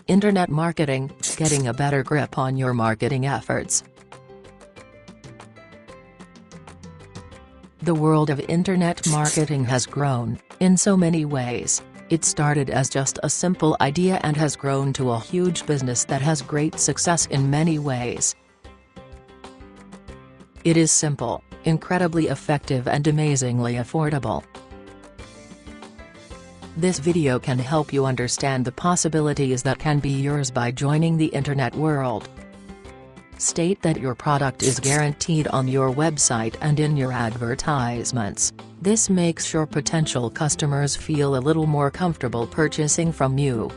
Internet marketing, getting a better grip on your marketing efforts. The world of internet marketing has grown, in so many ways. It started as just a simple idea and has grown to a huge business that has great success in many ways. It is simple, incredibly effective and amazingly affordable. This video can help you understand the possibilities that can be yours by joining the internet world. State that your product is guaranteed on your website and in your advertisements. This makes your potential customers feel a little more comfortable purchasing from you.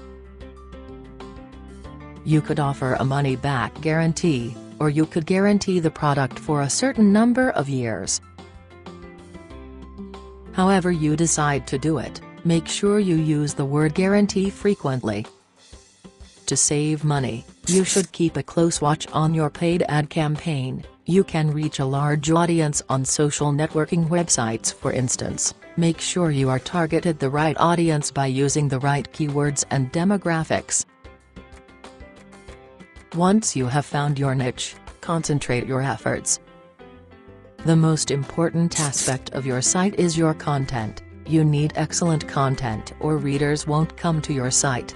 You could offer a money-back guarantee, or you could guarantee the product for a certain number of years. However you decide to do it, make sure you use the word guarantee frequently. To save money, you should keep a close watch on your paid ad campaign. You can reach a large audience on social networking websites, for instance. Make sure you are targeted the right audience by using the right keywords and demographics. Once you have found your niche, concentrate your efforts. The most important aspect of your site is your content. You need excellent content or readers won't come to your site.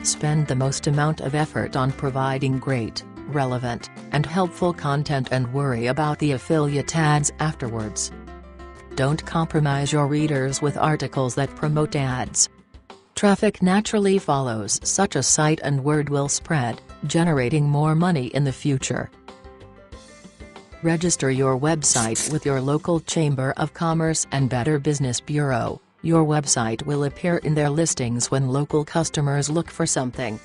Spend the most amount of effort on providing great, relevant, and helpful content and worry about the affiliate ads afterwards. Don't compromise your readers with articles that promote ads. Traffic naturally follows such a site and word will spread, generating more money in the future. Register your website with your local Chamber of Commerce and Better Business Bureau. Your website will appear in their listings when local customers look for something.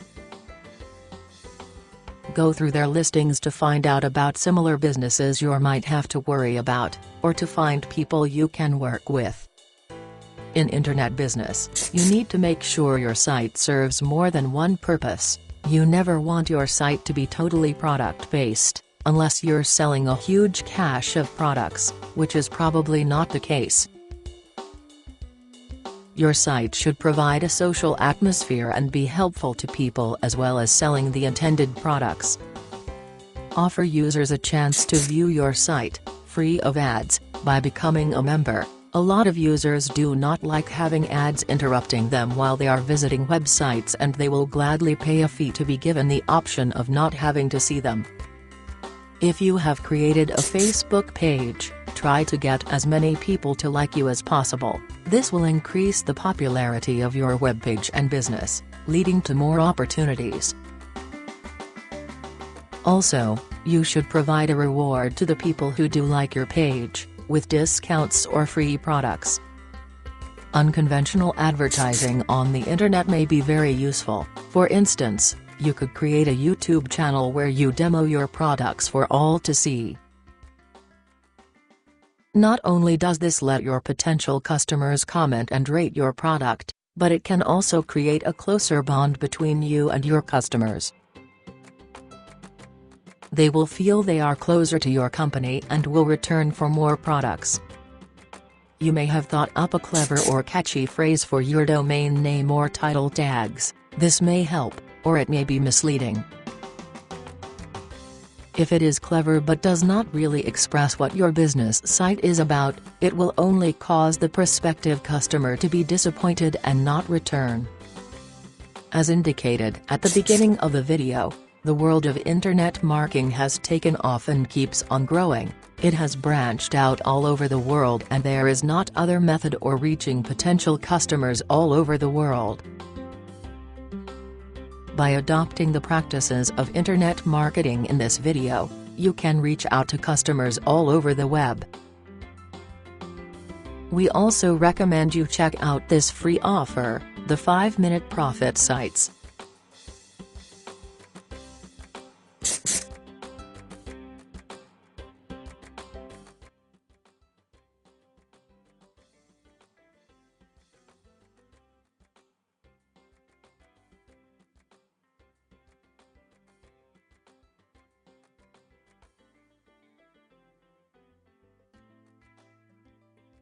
Go through their listings to find out about similar businesses you might have to worry about, or to find people you can work with. In internet business, you need to make sure your site serves more than one purpose. You never want your site to be totally product-based, unless you're selling a huge cache of products, which is probably not the case. Your site should provide a social atmosphere and be helpful to people as well as selling the intended products. Offer users a chance to view your site, free of ads, by becoming a member. A lot of users do not like having ads interrupting them while they are visiting websites, and they will gladly pay a fee to be given the option of not having to see them. If you have created a Facebook page, try to get as many people to like you as possible. This will increase the popularity of your webpage and business, leading to more opportunities. Also, you should provide a reward to the people who do like your page, with discounts or free products. Unconventional advertising on the internet may be very useful. For instance, you could create a YouTube channel where you demo your products for all to see. Not only does this let your potential customers comment and rate your product, but it can also create a closer bond between you and your customers. They will feel they are closer to your company and will return for more products. You may have thought up a clever or catchy phrase for your domain name or title tags. This may help, or it may be misleading. If it is clever but does not really express what your business site is about, it will only cause the prospective customer to be disappointed and not return. As indicated at the beginning of the video, the world of internet marketing has taken off and keeps on growing. It has branched out all over the world, and there is not other method or reaching potential customers all over the world. By adopting the practices of internet marketing in this video, you can reach out to customers all over the web. We also recommend you check out this free offer, the 5-Minute Profit Sites.